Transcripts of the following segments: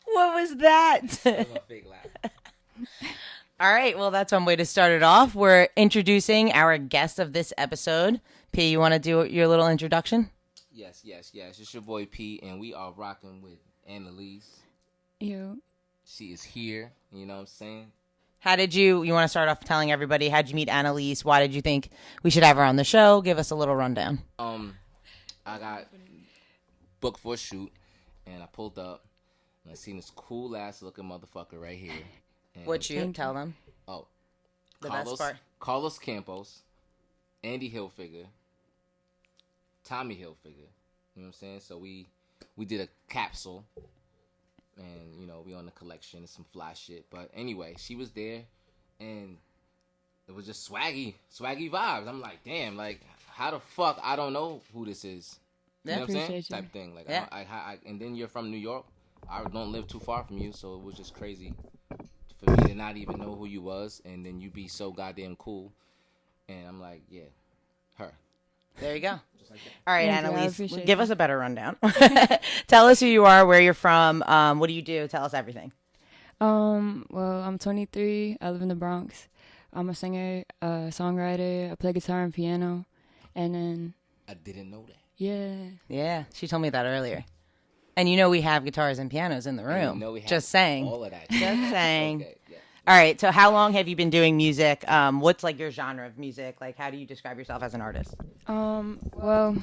What was that? That was a fake laugh. All right, well, that's one way to start it off. We're introducing our guest of this episode. P, you want to do your little introduction? Yes. It's your boy P, and we are rocking with Annalise. You. She is here. You know what I'm saying? How did you want to start off telling everybody, how'd you meet Annalise? Why did you think we should have her on the show? Give us a little rundown. I got booked for a shoot, and I pulled up, and I seen this cool ass looking motherfucker right here. What you tell them? Oh, The best part. Carlos Campos, Andy Hilfiger, Tommy Hilfiger. You know what I'm saying? So we did a capsule, and we on the collection and some fly shit. But anyway, she was there, and it was just swaggy vibes. I'm like, damn, like how the fuck I don't know who this is? You know what I'm saying? Type thing. Like, yeah. I and then you're from New York. I don't live too far from you, so it was just crazy for me to not even know who you was, and then you be so goddamn cool. And I'm like, yeah, her. There you go. Just like that. All right, Thank you, I Annalise, appreciate give that. us a better rundown. Tell us who you are, where you're from, what do you do? Tell us everything. Well, I'm 23. I live in the Bronx. I'm a singer, songwriter. I play guitar and piano. And then, I didn't know that. Yeah, she told me that earlier. And we have guitars and pianos in the room. We have Just saying. all of that. Just saying. Okay, yeah. All right, so how long have you been doing music? What's like your genre of music? Like, how do you describe yourself as an artist? well,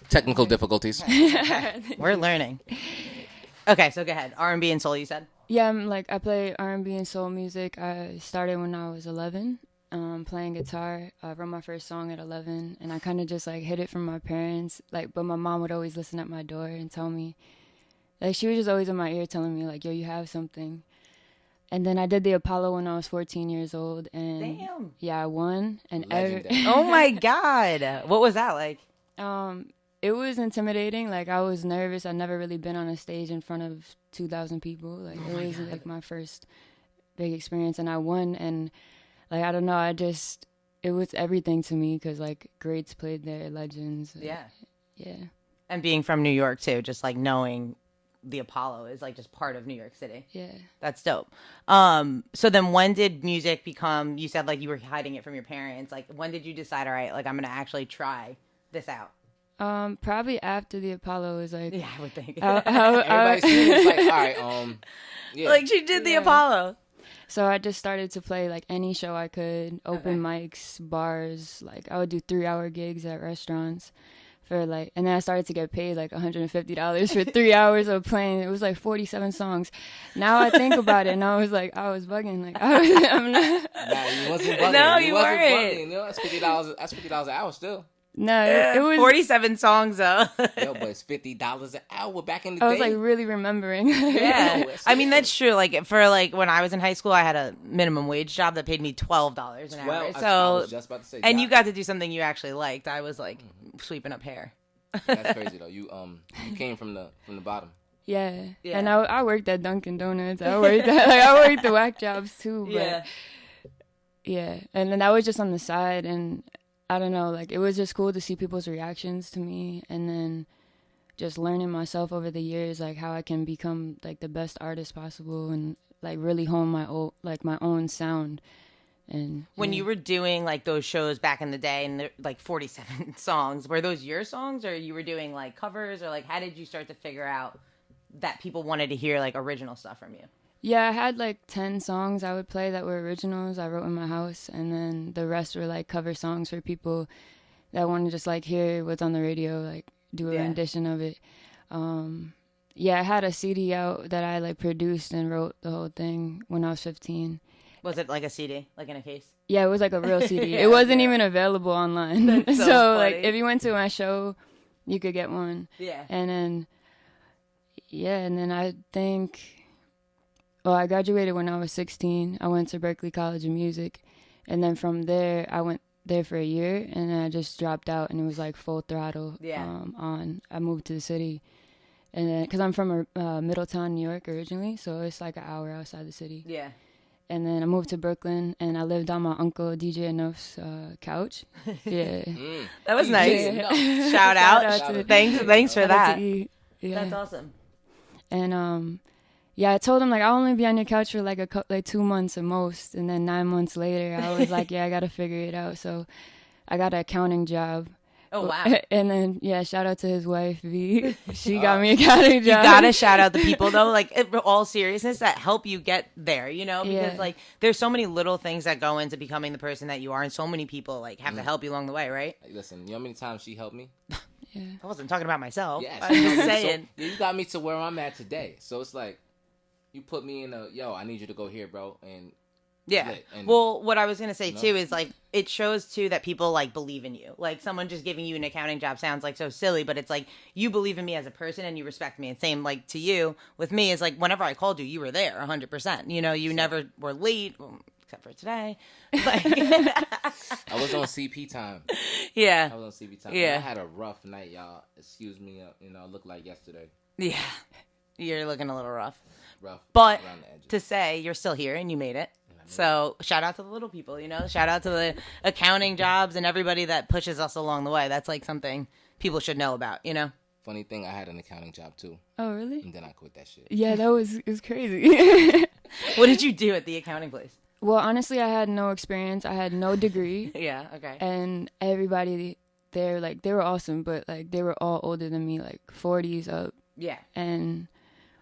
Technical difficulties. We're learning. Okay, so go ahead. R&B and soul, you said? yeah, I play R&B and soul music. I started when I was 11, playing guitar. I wrote my first song at 11, and I kind of just hid it from my parents. But my mom would always listen at my door and tell me, she was just always in my ear telling me, yo, you have something. And then I did the Apollo when I was 14 years old, and Damn. yeah, I won. And Legendary. Oh my God. What was that like? it was intimidating. I was nervous. I'd never really been on a stage in front of 2,000 people. It was my first big experience, and I won. And I don't know, it was everything to me because greats played there, legends. Yeah. Yeah. And being from New York too, just knowing the Apollo is just part of New York City. Yeah. That's dope. So then when did music become, you said you were hiding it from your parents. When did you decide, all right, I'm going to actually try this out? Probably after the Apollo was Yeah, I would think. Everybody's seeing it's all right, yeah. She did the Apollo. So I just started to play any show I could, open mics, bars. I would do 3-hour gigs at restaurants for and then I started to get paid $150 for 3 hours of playing. It was 47 songs. Now I think about it, and I was I was bugging. I'm not. Nah, you wasn't bugging. No, you wasn't weren't. bugging. That's $50. That's $50 an hour still. No, it was 47 songs though. Yo, but it's $50 an hour back in the I day. was really remembering. Yeah. No, it's- I mean, that's true. For when I was in high school, I had a minimum wage job that paid me $12 an hour. Well, So, I was just about to say. and yeah, you got to do something you actually liked. I was sweeping up hair. That's crazy though. You came from the bottom. Yeah. Yeah. And I worked at Dunkin' Donuts. I worked I worked the whack jobs too. But yeah. And then that was just on the side, and I don't know, it was just cool to see people's reactions to me, and then just learning myself over the years, how I can become the best artist possible, and really hone my own my own sound. And When you were doing those shows back in the day, and 47 songs, were those your songs, or you were doing covers, or how did you start to figure out that people wanted to hear original stuff from you? yeah, I had 10 songs I would play that were originals I wrote in my house, and then the rest were cover songs for people that want to just hear what's on the radio, do a rendition of it. Yeah, I had a CD out that I produced and wrote the whole thing when I was 15. Was it a CD, in a case? Yeah, it was a real CD. Yeah, it wasn't even available online. That's so So funny. if you went to my show, you could get one. Yeah. And then I think, well, I graduated when I was 16. I went to Berklee College of Music, and then from there I went there for a year, and then I just dropped out, and it was full throttle. I moved to the city, and then because I'm from Middletown, New York originally, so it's an hour outside the city. Yeah. And then I moved to Brooklyn, and I lived on my uncle DJ Enough's couch. Yeah. That was nice. Yeah. Shout out. Thanks for Shout out that. to E. Yeah. That's awesome. And yeah, I told him like I'll only be on your couch for like 2 months at most, and then 9 months later, I was like, yeah, I gotta figure it out. So I got an accounting job. Oh wow. And then shout out to his wife V. She got me a accounting job. You gotta shout out the people though, like in all seriousness, that help you get there, you know, because like there's so many little things that go into becoming the person that you are, and so many people like have to help you along the way, right? Like, listen, you know how many times she helped me? Yeah. I wasn't talking about myself. Yeah, I was just saying. So, you got me to where I'm at today. So it's like you put me in I need you to go here, bro, and yeah. And, well, what I was going to say, too, is, like, it shows, too, that people, like, believe in you. Like, someone just giving you an accounting job sounds, like, so silly, but it's, like, you believe in me as a person and you respect me. And same, like, to you, with me, is, like, whenever I called you, you were there 100%. You know, you never were late, except for today. Like, I was on CP time. Yeah. I was on CP time. Yeah. I had a rough night, y'all. Excuse me, it looked like yesterday. Yeah. You're looking a little rough. Around But the edges. to say you're still here and you made it. So shout out to the little people, you know, shout out to the accounting jobs and everybody that pushes us along the way. That's like something people should know about, you know? Funny thing, I had an accounting job too. Oh, really? And then I quit that shit. Yeah, it was crazy. What did you do at the accounting place? Well, honestly, I had no experience. I had no degree. Yeah, okay. And everybody there, like, they were awesome, but, like, they were all older than me, like, 40s up. Yeah. And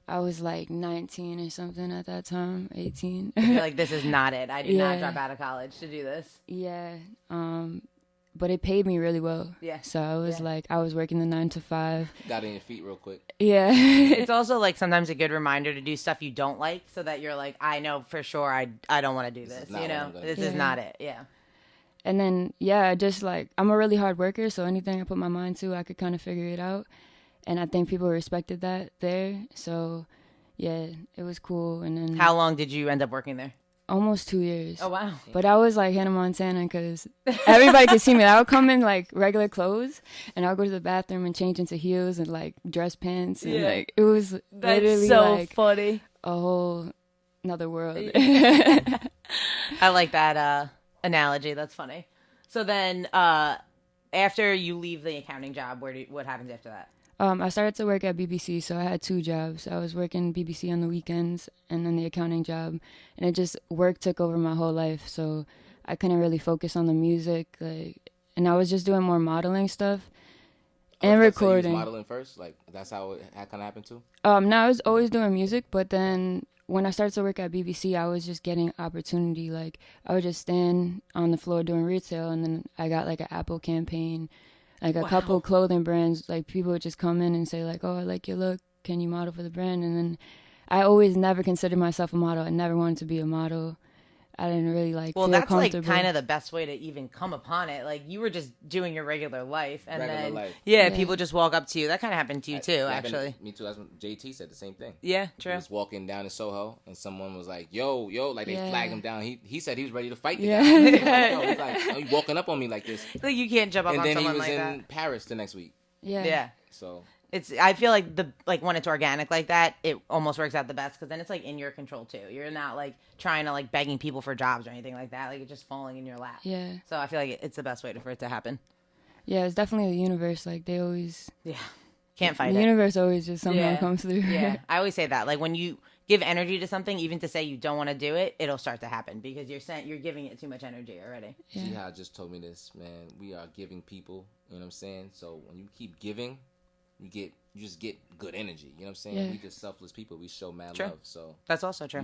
I was, like, 19 or something at that time, 18. I feel like this is not it. I did not drop out of college to do this. Yeah. But it paid me really well. Yeah. So I was like, I was working the 9 to 5. Got in your feet real quick. Yeah. It's also like sometimes a good reminder to do stuff you don't like so that you're like, I know for sure I don't want to do this, you know? This is not it. Yeah. And then, just like, I'm a really hard worker, so anything I put my mind to, I could kind of figure it out. And I think people respected that there. So, yeah, it was cool. And then How long did you end up working there? almost 2 years. Oh, wow. But I was like Hannah Montana because everybody could see me. I would come in like regular clothes, and I would go to the bathroom and change into heels and like dress pants. And like, it was literally like funny. a whole another world. I like that analogy. That's funny. So then after you leave the accounting job, what happens after that? I started to work at BBC, so I had 2 jobs. I was working BBC on the weekends and then the accounting job, and it just work took over my whole life. So I couldn't really focus on the music, and I was just doing more modeling stuff and recording. So you was modeling first, like that's how it kind of happened too. No, I was always doing music, but then when I started to work at BBC, I was just getting opportunity. Like I would just stand on the floor doing retail, and then I got like an Apple campaign. Like a couple clothing brands, like people would just come in and say like, oh, I like your look. Can you model for the brand? And then I always never considered myself a model. I never wanted to be a model. I didn't really feel that's comfortable. like kind of the best way to even come upon it. Like you were just doing your regular life, and people just walk up to you. That kind of happened to you too, actually. Me too. That's what JT said, the same thing. Yeah, true. He was walking down in Soho, and someone was like, "Yo," like they flagged him down. He said he was ready to fight the guy. He's like, "Oh, you walking up on me like this?" Like you can't jump up on someone like that. And then he was in Paris the next week. Yeah. So. I feel like when it's organic like that, it almost works out the best because then it's like in your control too. You're not like trying to like begging people for jobs or anything like that. Like it's just falling in your lap. Yeah. So I feel like it's the best way for it to happen. Yeah, it's definitely the universe. Like they always. Yeah. Can't fight it. The universe always just somehow comes through. Yeah. I always say that. Like when you give energy to something, even to say you don't want to do it, it'll start to happen because you're giving it too much energy already. Yeah. Jihad just told me this, man. We are giving people. You know what I'm saying? So when you keep giving, you just get good energy. You know what I'm saying? Yeah. We just selfless people. We show mad True. love. So That's also true.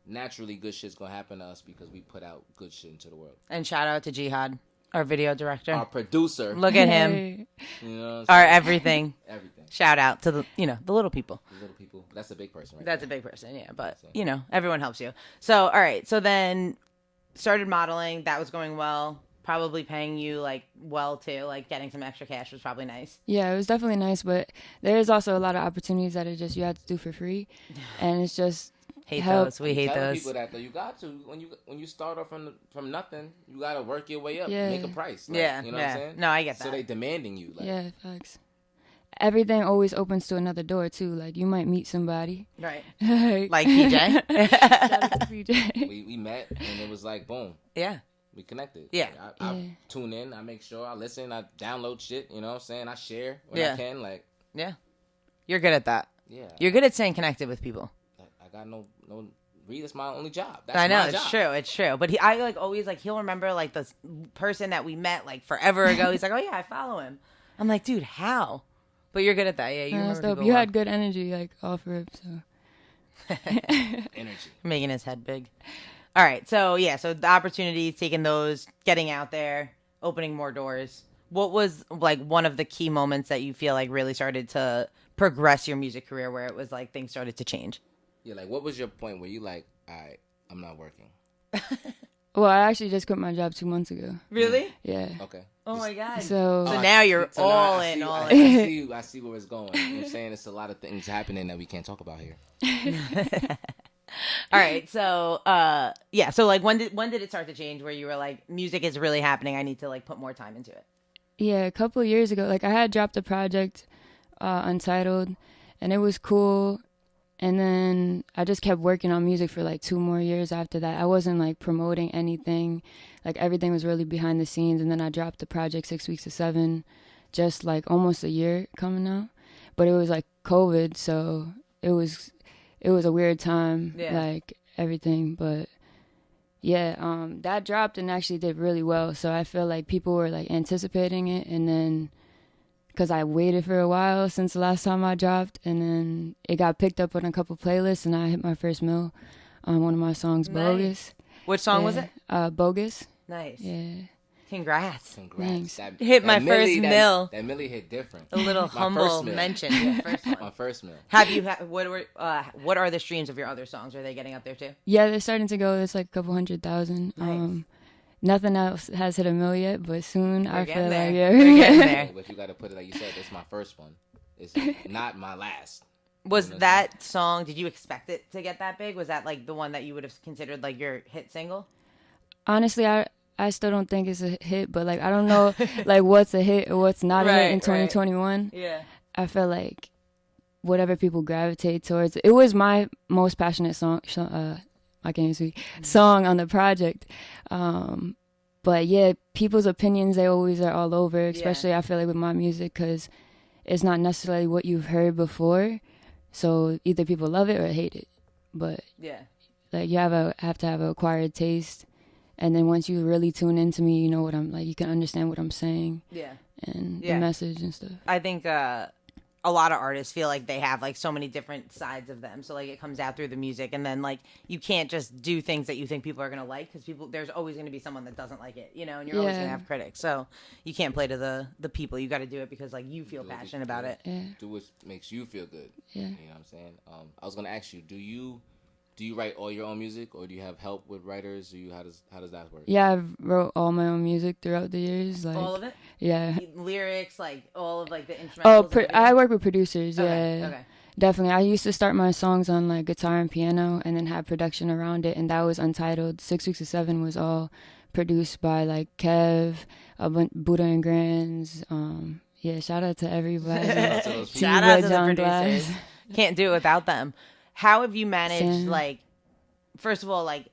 Naturally good shit's gonna happen to us because we put out good shit into the world. And shout out to Jihad, our video director. Our producer. Look at him. Hey. You know Our everything. Everything. Shout out to the little people. The little people. That's a big person, right? That's a there. big person, yeah. But, everyone helps you. So, all right. So then started modeling. That was going well. Probably paying you, like, well, too. Like, getting some extra cash was probably nice. Yeah, it was definitely nice, but there is also a lot of opportunities that you have to do for free. And it's just... Hate those. We hate Tell those. people that, though. You got to. When you start off from nothing, you got to work your way up. Yeah. Make a price. Like, Yeah. You know what I'm saying? No, I get that. So they demanding you. Like, yeah, facts. everything always opens to another door too. Like you might meet somebody. Right. Like PJ. Shout out to PJ. We met and it was like boom. Yeah. We connected. Yeah. I tune in, I make sure I listen, I download shit, you know what I'm saying? I share when I can, like. Yeah. You're good at that. Yeah. You're good at staying connected with people. I got no that's my only job. That's I know, my it's job. it's true. But I like always like he'll remember like this person that we met like forever ago. He's like, oh yeah, I follow him. I'm like, dude, how? But you're good at that. Yeah, you remember people You well. had good energy like off rip, so Energy. Making his head big. All right, so yeah, so the opportunities, taking those, getting out there, opening more doors. What was like one of the key moments that you feel like really started to progress your music career, where it was like things started to change? Yeah, like what was your point where you like, all right, I'm not working? well, I actually just quit my job 2 months ago. Really? Yeah. Okay. Oh my god. So now you're so all now in, all I in. I see where it's going. You know what I'm saying? It's a lot of things happening that we can't talk about here. All right, so yeah, so like when did it start to change where you were like, music is really happening, I need to like put more time into it? Yeah, a couple of years ago, like I had dropped a project, Untitled, and it was cool. And then I just kept working on music for like 2 more years after that. I wasn't like promoting anything. Like everything was really behind the scenes. And then I dropped the project 6 weeks to 7, just like almost a year coming out. But it was like COVID, so it was a weird time, like everything. But yeah, that dropped and actually did really well. So I feel like people were like anticipating it, and then because I waited for a while since the last time I dropped, and then it got picked up on a couple playlists, and I hit my first mill on one of my songs, Nice. Bogus. Which song was it? Bogus. Nice. Yeah. Congrats. Thanks. Hit my first mill. That Millie hit different. A little humble mention. Yeah, first one. My first mill. Have you what are the streams of your other songs? Are they getting up there too? Yeah, they're starting to go. It's like a couple 100,000. Nice. Nothing else has hit a mill yet, but soon I feel there. like We're getting there. But you got to put it like you said. It's my first one. It's not my last. Was that song? Did you expect it to get that big? Was that like the one that you would have considered like your hit single? Honestly, I still don't think it's a hit, but like I don't know like what's a hit or what's not a hit in 2021. Yeah. I feel like whatever people gravitate towards. It was my most passionate song. I can't even speak. Song on the project. But yeah, people's opinions, they always are all over, especially I feel like with my music, because it's not necessarily what you've heard before. So either people love it or hate it. But like you have to have an acquired taste. And then once you really tune into me, you know what I'm like, you can understand what I'm saying. Yeah. And the message and stuff. I think a lot of artists feel like they have like so many different sides of them. So like it comes out through the music, and then like you can't just do things that you think people are going to like, because there's always going to be someone that doesn't like it, you know, and you're always going to have critics. So you can't play to the people. You got to do it because like you feel passionate about it. Yeah. Do what makes you feel good. Yeah. You know what I'm saying? I was going to ask you, do you write all your own music, or do you have help with writers? How does that work? Yeah, I've wrote all my own music throughout the years. Like all of it? Yeah. Lyrics, like all of like the instrumentals. I work with producers. Okay, Yeah. okay. Definitely. I used to start my songs on like guitar and piano, and then have production around it, and that was Untitled. 6 Weeks to 7 was all produced by like Kev, Buddha and Grands. Yeah, shout out to everybody. Shout out to the producers. Can't do it without them. How have you managed, like, first of all, like,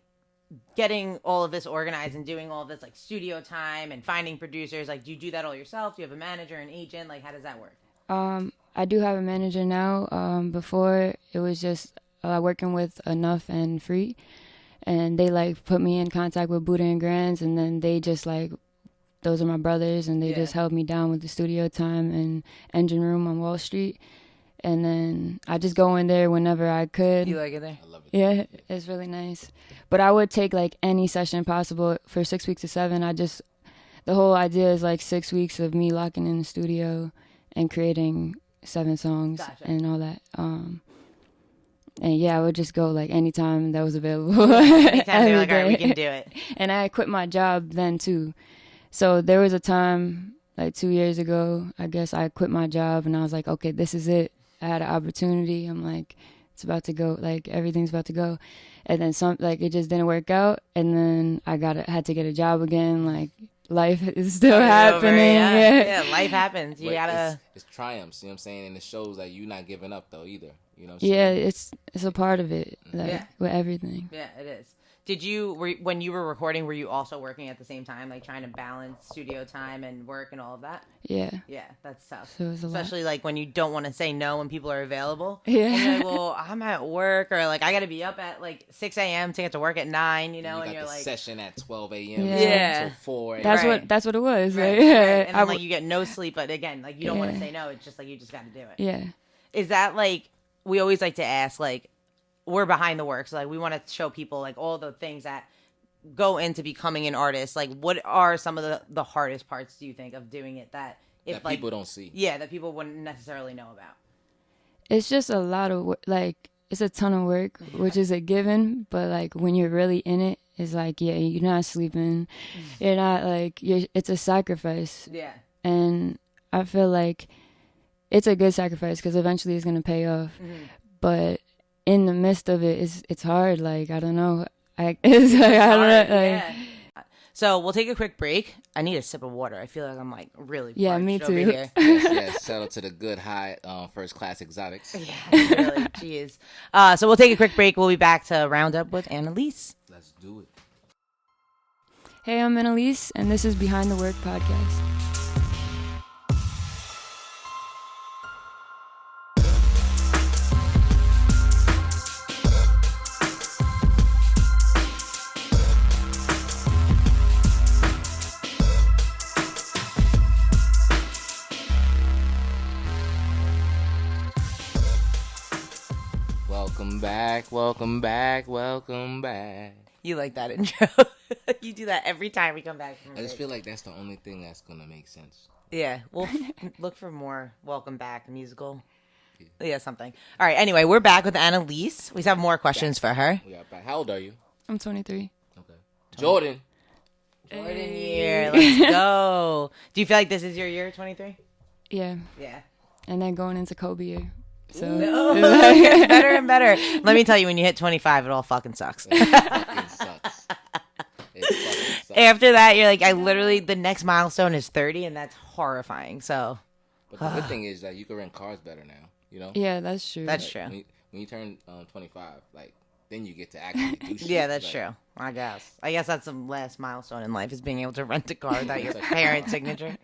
getting all of this organized and doing all of this, like, studio time and finding producers? Like, do you do that all yourself? Do you have a manager, an agent? Like, how does that work? I do have a manager now. Before, it was just working with Enough and Free. And they, like, put me in contact with Buddha and Grands, and then they just, like, those are my brothers, and they just held me down with the studio time and Engine Room on Wall Street. And then I just go in there whenever I could. You like it there? I love it. Yeah, it's really nice. But I would take like any session possible for 6 weeks to 7. The whole idea is like 6 weeks of me locking in the studio and creating 7 songs and all that. And yeah, I would just go like anytime that was available. Anytime they're like, all right, we can do it. And I quit my job then too. So there was a time like 2 years ago, I guess I quit my job and I was like, okay, this is it. I had an opportunity. I'm like, it's about to go. Like everything's about to go, and then it just didn't work out. And then I had to get a job again, like life is still happening. Yeah, life happens. You But gotta. It's triumphs. You know what I'm saying? And it shows that you're not giving up though either. You know. What Yeah, saying? it's a part of it, like Yeah. with everything. Yeah, it is. When you were recording, were you also working at the same time, like trying to balance studio time and work and all of that? Yeah. Yeah, that's tough. So it was a lot. Especially like when you don't want to say no when people are available. Yeah. And you're like, well, I'm at work, or like I got to be up at like 6 a.m. to get to work at 9, you know, you and got you're the like, session at 12 a.m. Yeah. Until 4 a.m. That's what it was. right, Like, right. And I then like you get no sleep, but again, like you don't want to Yeah. say no. It's just like you just got to do it. yeah. Is that like we always like to ask, like we're behind the work, so like we want to show people like all the things that go into becoming an artist. Like what are some of the hardest parts, do you think, of doing it that if that like people don't see. yeah, that people wouldn't necessarily know about? It's just a lot of work. Like, it's a ton of work, which is a given. But like when you're really in it, it's like, yeah, you're not sleeping. You're not like it's a sacrifice. Yeah. And I feel like it's a good sacrifice because eventually it's gonna pay off. But in the midst of it, it's hard. Like I don't know. It's like I don't know. Like, Yeah. So we'll take a quick break. I need a sip of water. I feel like I'm like really Yeah, parched me over too. here. Yes, settle to the good high first class exotics. Yeah, really. Jeez. So we'll take a quick break. We'll be back to round up with Annalise. Let's do it. hey, I'm Annalise, and this is Behind the Work podcast. Welcome back, welcome back, welcome back. You like that intro? You do that every time we come back from I just break. feel like that's the only thing that's gonna make sense. Yeah, we'll look for more welcome back musical. Yeah, something. All right, anyway, we're back with Annalise. We have more questions for her. We are back. How old are you? I'm 23. Okay. Jordan. Jordan year, let's go. Do you feel like this is your year, 23? Yeah, Yeah. and then going into Kobe year. So It gets better and better. Let me tell you, when you hit 25, it all fucking sucks. It fucking sucks. It fucking sucks. After that, you're like, the next milestone is 30, and that's horrifying. So But the good thing is that you can rent cars better now. You know. yeah, that's true. that's Like, true. when you turn 25, like then you get to actually do shit. Yeah, that's like, true. I guess that's the last milestone in life, is being able to rent a car without your parents' signature.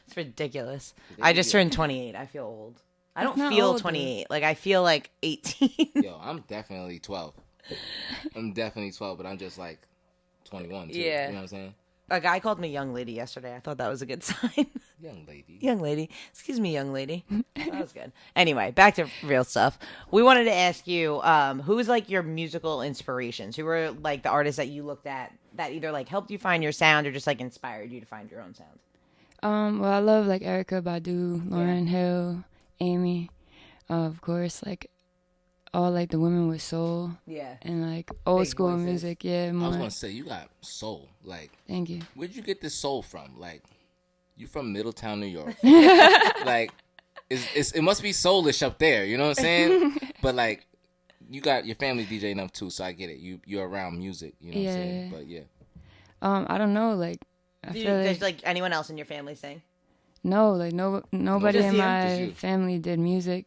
It's ridiculous. I just turned 28. I feel old. I That's don't not feel old, 28. Like I feel like 18. Yo, I'm definitely 12. I'm definitely 12, but I'm just like 21 too. Yeah. You know what I'm saying? A guy called me young lady yesterday. I thought that was a good sign. Young lady. Young lady. Excuse me, young lady. That was good. Anyway, back to real stuff. We wanted to ask you, who's like your musical inspirations? Who were like the artists that you looked at that either like helped you find your sound or just like inspired you to find your own sound? Well, I love like Erica Badu, Lauryn Hill, Amy, of course, like all like the women with soul Yeah. and like old Big school voices. music. Yeah, I more. was gonna say you got soul. Like, Thank you. where'd you get this soul from? Like, you from Middletown, New York. Like, it must be soulish up there. You know what I'm saying? But like, you got your family DJing up too, so I get it. You're around music. You know what I'm saying? Yeah. But yeah. I don't know, like I feel Does like like anyone else in your family sing? no, like nobody Just in you? my Just you. family did music.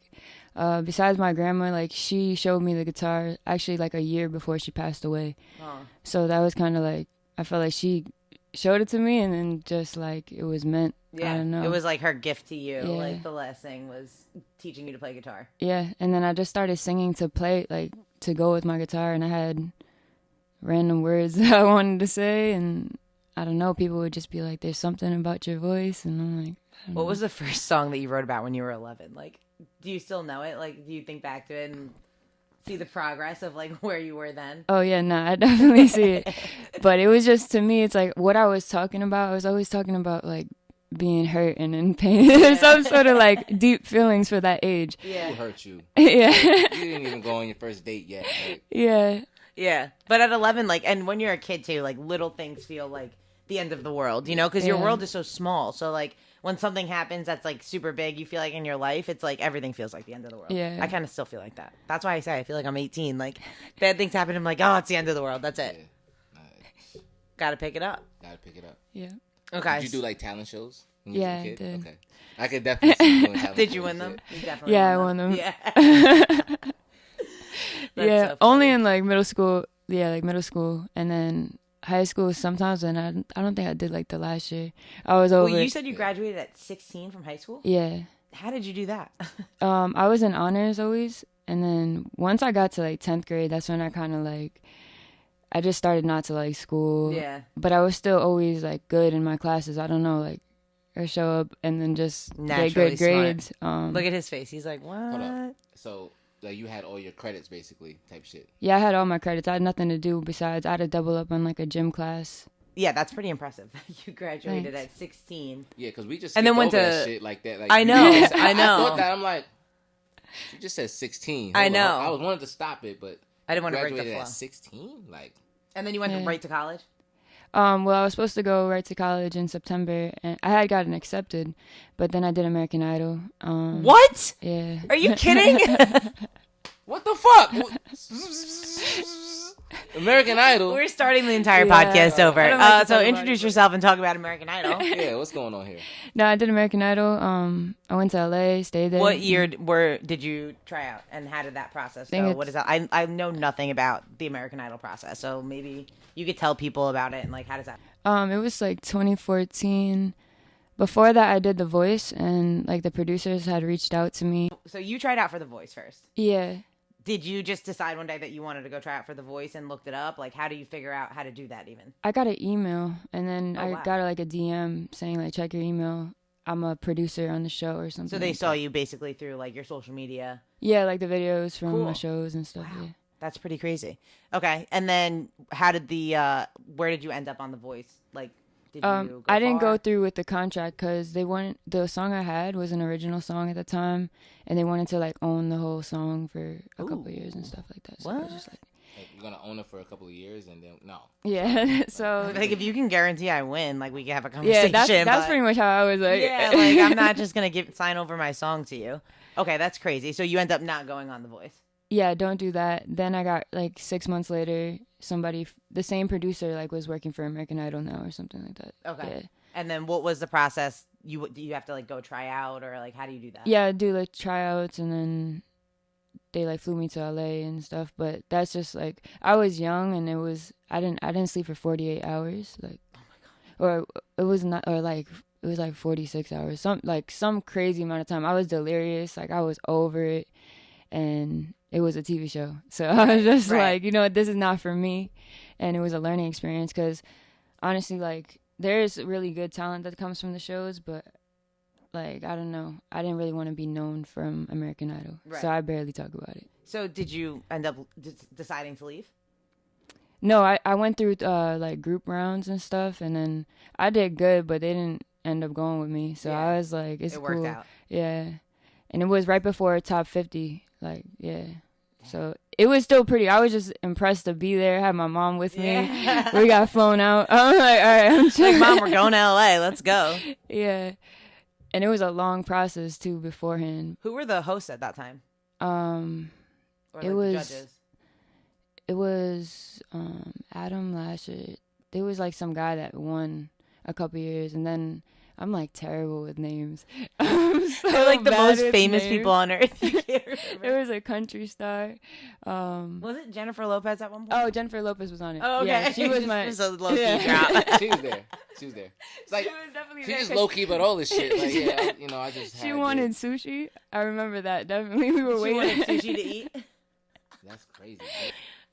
Besides my grandma, like she showed me the guitar actually like a year before she passed away. Oh. So that was kind of like I felt like she showed it to me, and then just like it was meant. Yeah. I don't know. It was like her gift to you. Yeah. Like the last thing was teaching you to play guitar. Yeah, and then I just started singing to play, like, to go with my guitar, and I had random words that I wanted to say, and I don't know, people would just be like, there's something about your voice, and I'm like, I don't What know. was the first song that you wrote about when you were 11? Like, do you still know it? Like, do you think back to it and see the progress of, like, where you were then? Oh, yeah, no, I definitely see it. But it was just, to me, it's like, what I was talking about, I was always talking about, like, being hurt and in pain. There's some sort of, like, deep feelings for that age. Who Yeah. hurt you? Yeah. You didn't even go on your first date yet. Like, Yeah. Yeah. But at 11, like, and when you're a kid, too, like, little things feel like the end of the world, you know? Because your Yeah. world is so small. So, like, when something happens that's, like, super big, you feel like in your life, it's like everything feels like the end of the world. Yeah. I kind of still feel like that. That's why I say I feel like I'm 18. Like, bad things happen, I'm like, oh, it's the end of the world. That's it. yeah. Gotta pick it up. Gotta pick it up. Yeah. Okay. Did you do like talent shows when you Yeah, was a kid? I did. Okay. I could definitely see you doing talent Did shows you win and them? shit. You definitely Yeah, I won won them. Yeah. Yeah, so only funny. in like middle school. Yeah, like middle school, and then high school sometimes. And I don't think I did like the last year. I was over. Well, you said you graduated at 16 from high school? Yeah. How did you do that? I was in honors always, and then once I got to like 10th grade, that's when I kind of like I just started not to like school. Yeah. But I was still always like good in my classes. I don't know, like or show up and then just Naturally get good smart. grades. Look at his face. He's like, what? Hold up. So like you had all your credits basically type shit. Yeah, I had all my credits. I had nothing to do besides I had to double up on like a gym class. Yeah, that's pretty impressive. You graduated Thanks. at 16. Yeah, because we just And then skipped went over to- that shit like that. Like, I know, you just- I know. I thought that. I'm like, she just said 16. I Hold on. know. I was wanted to stop it, but I didn't want to break the graduated flow. at 16. Like, And then you went Yeah. right to college? Well, I was supposed to go right to college in September, and I had gotten accepted, but then I did American Idol. What? Yeah. Are you kidding? what the fuck? American Idol. We're starting the entire Yeah. podcast I over. don't like to So talk about introduce it, yourself and talk about American Idol. Yeah, what's going on here? No, I did American Idol. I went to LA, stayed there. What year did you try out, and how did that process think go? it's- What is that? I know nothing about the American Idol process, so maybe you could tell people about it and like how does that? It was like 2014. Before that, I did The Voice, and like the producers had reached out to me. So you tried out for The Voice first. Yeah. Did you just decide one day that you wanted to go try out for The Voice and looked it up? Like, how do you figure out how to do that even? I got an email, and then Oh, I wow. got like a DM saying like check your email. I'm a producer on the show or something. So they like saw that. you basically through like your social media. Yeah, like the videos from Cool. my shows and stuff. Wow. Yeah. That's pretty crazy. Okay, and then how did where did you end up on The Voice? Like, did you go I didn't far? go through with the contract because they wanted the song I had was an original song at the time, and they wanted to like own the whole song for a couple of years and stuff like that. So I was What? just like, Like, you're gonna own it for a couple of years and then no. yeah. So Like, if you can guarantee I win, like we can have a conversation. yeah, that's but- pretty much how I was like. Yeah, like I'm not just gonna sign over my song to you. Okay, that's crazy. So you end up not going on The Voice. Yeah, don't do that. Then I got like 6 months later, the same producer like was working for American Idol now or something like that. Okay. And then what was the process? Do you have to like go try out or like how do you do that? Yeah, I do like tryouts, and then they like flew me to LA and stuff. But that's just like I was young, and I didn't sleep for 48 hours, like, or it was not, or like it was like 46 hours, some crazy amount of time. I was delirious, like I was over it, and it was a TV show, so I was just Right. like, you know what, this is not for me, and it was a learning experience because honestly, like there's really good talent that comes from the shows, but like I don't know, I didn't really want to be known from American Idol, Right. so I barely talk about it. So did you end up deciding to leave? No, I went through like group rounds and stuff, and then I did good, but they didn't end up going with me. So Yeah. I was like, it's It cool. worked out. Yeah, and it was right before top 50. Like, yeah. So it was still pretty. I was just impressed to be there. Had my mom with me. Yeah. We got flown out. I'm like, all right, I'm Like, Mom, we're going to LA. Let's go. Yeah, and it was a long process too beforehand. Who were the hosts at that time? Or It the was- judges? It was Adam Lasher. There was like some guy that won a couple years, and then I'm like terrible with names. I'm so They're like the bad most with famous names. people on earth. You can't remember. There was a country star. Was it Jennifer Lopez at one point? Oh, Jennifer Lopez was on it. Oh, okay. Yeah, she was Just my. was a low-key Yeah. drop. She was there. She was there. It's like She was definitely she there just 'cause low key about all this shit. Like yeah, you know, I just She had wanted it. sushi. I remember that definitely. We were She waiting. wanted sushi to eat. That's crazy.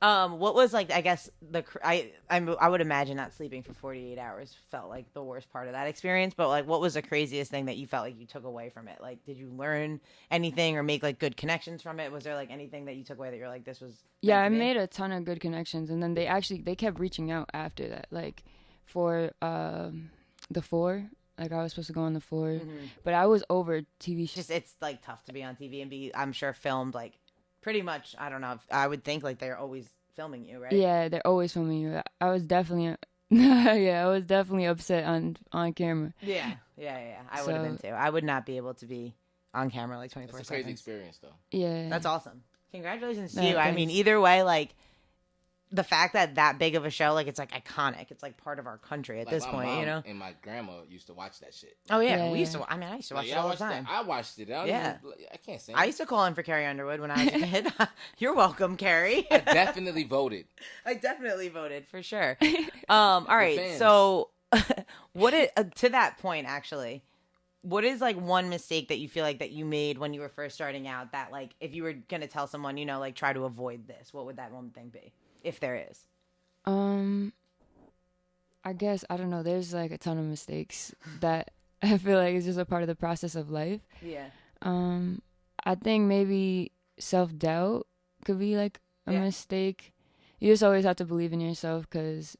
What was like? I guess I would imagine not sleeping for 48 hours felt like the worst part of that experience. But like, what was the craziest thing that you felt like you took away from it? Like, did you learn anything or make like good connections from it? Was there like anything that you took away that you're like, this was? Yeah, I meant to be? made a ton of good connections, and then they kept reaching out after that, like for the 4. Like I was supposed to go on the 4, but I was over TV shows. Just it's like tough to be on TV and be, I'm sure, filmed like pretty much. I don't know. I would think like they're always filming you, right? Yeah, they're always filming you. I was definitely, yeah, I was definitely upset on camera. Yeah. I would have been too. I would not be able to be on camera like 24/7. That's a crazy experience though. Yeah, That's awesome. Congratulations to No, you. I mean, thanks. either way, like, the fact that big of a show, like, it's like iconic. It's like part of our country at this my point, mom you know? and my grandma used to watch that shit. Oh, yeah. Yeah. We used to, I mean, I used to watch it all the time. I watched it. Yeah. I can't say I used to call in for Carrie Underwood when I was a kid. You're welcome, Carrie. I definitely voted. I definitely voted, for sure. All right, so to that point, actually, what is like one mistake that you feel like that you made when you were first starting out that, like, if you were going to tell someone, you know, like, try to avoid this, what would that one thing be, if there is? I guess, I don't know, there's like a ton of mistakes that I feel like is just a part of the process of life. Yeah. I think maybe self-doubt could be like a mistake. You just always have to believe in yourself, because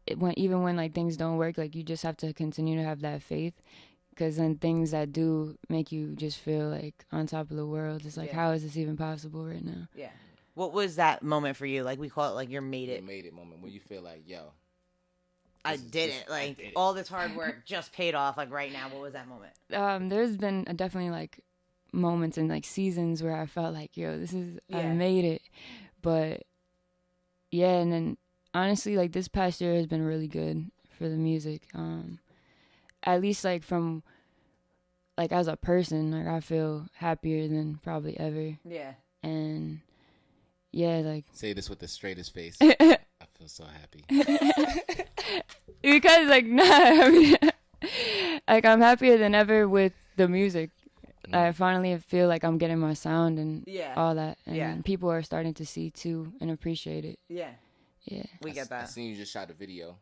even when like things don't work, like, you just have to continue to have that faith, because then things that do make you just feel like on top of the world, it's like, how is this even possible right now? Yeah. What was that moment for you? Like, we call it like your made it moment, when you feel like, yo, I did it. Like, all this hard work just paid off. Like, right now, what was that moment? There's been definitely like moments and like seasons where I felt like, yo, I made it. But yeah, and then honestly, like, this past year has been really good for the music. At least like from like as a person, like, I feel happier than probably ever. Yeah. And yeah, like, say this with the straightest face. I feel so happy. Because like, I mean, like, I'm happier than ever with the music. I finally feel like I'm getting my sound and all that, and people are starting to see too and appreciate it. Yeah. We get that. I seen you just shot a video.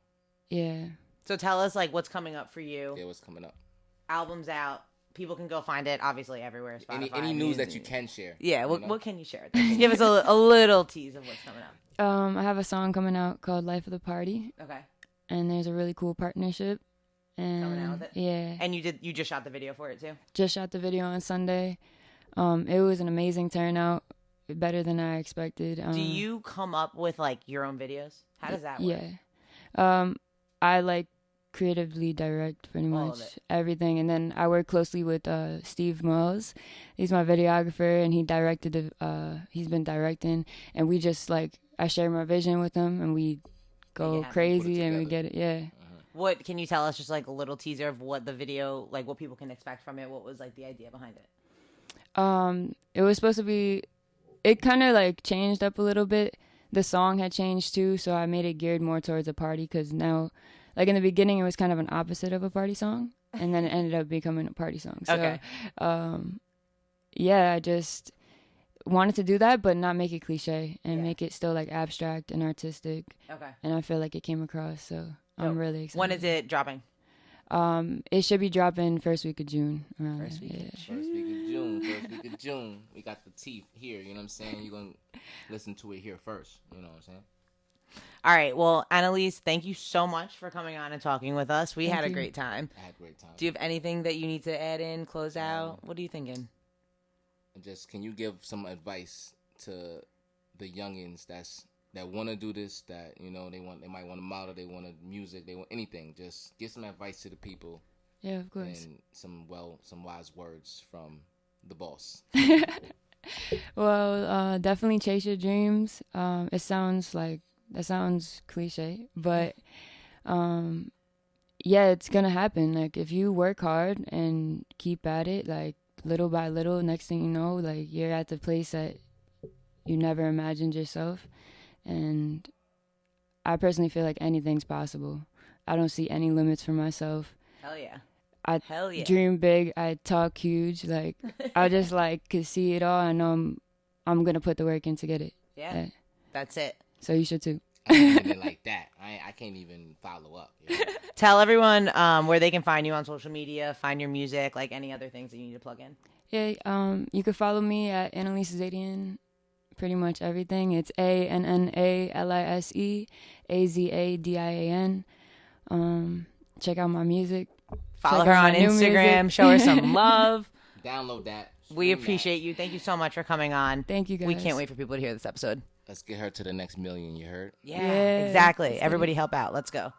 Yeah. So tell us, like, what's coming up for you. Yeah, what's coming up? Album's out. People can go find it, obviously, everywhere. Spotify, any news that you can share? Yeah, what can you share? Just give us a little tease of what's coming up. I have a song coming out called Life of the Party. Okay. And there's a really cool partnership. And coming out with it? Yeah. And you just shot the video for it, too? Just shot the video on Sunday. It was an amazing turnout. Better than I expected. Do you come up with, like, your own videos? How does that work? Yeah. I, like, creatively direct pretty much everything, and then I work closely with Steve Mills. He's my videographer, and he's been directing, and we just, like, I share my vision with him, and we go crazy and we get it. What can you tell us, just like a little teaser of what the video, like, what people can expect from it? What was, like, the idea behind it? It was supposed to be, it kind of like changed up a little bit. The song had changed too, so I made it geared more towards a party, because now, like, in the beginning, it was kind of an opposite of a party song, and then it ended up becoming a party song. So, I just wanted to do that, but not make it cliche, and make it still, like, abstract and artistic. Okay. And I feel like it came across, so I'm really excited. When is it dropping? It should be dropping first week of June. First week of June. We got the teeth here, you know what I'm saying? You're going to listen to it here first, you know what I'm saying? All right. Well, Annalise, thank you so much for coming on and talking with us. We had a great time. I had a great time. Do you have anything that you need to add in, close out? What are you thinking? Just, can you give some advice to the youngins that want to do this, that, you know, they might want to model, they want music, they want anything. Just give some advice to the people. Yeah, of course. And some wise words from the boss. Well, definitely chase your dreams. That sounds cliche, but it's gonna happen. Like, if you work hard and keep at it, like, little by little, next thing you know, like, you're at the place that you never imagined yourself. And I personally feel like anything's possible. I don't see any limits for myself. Hell yeah. I dream big. I talk huge. Like, I just, like, could see it all. I know I'm gonna put the work in to get it. Yeah. That's it. So you should too. I did it like that. I can't even follow up. You know? Tell everyone where they can find you on social media, find your music, like, any other things that you need to plug in. Yeah. You can follow me at Annalise Azadian. Pretty much everything. It's Annalise Azadian. Check out my music. Follow her on Instagram. Show her some love. Download that. We appreciate you. Thank you so much for coming on. Thank you, guys. We can't wait for people to hear this episode. Let's get her to the next million, you heard? Yeah, exactly. Everybody help out. Let's go.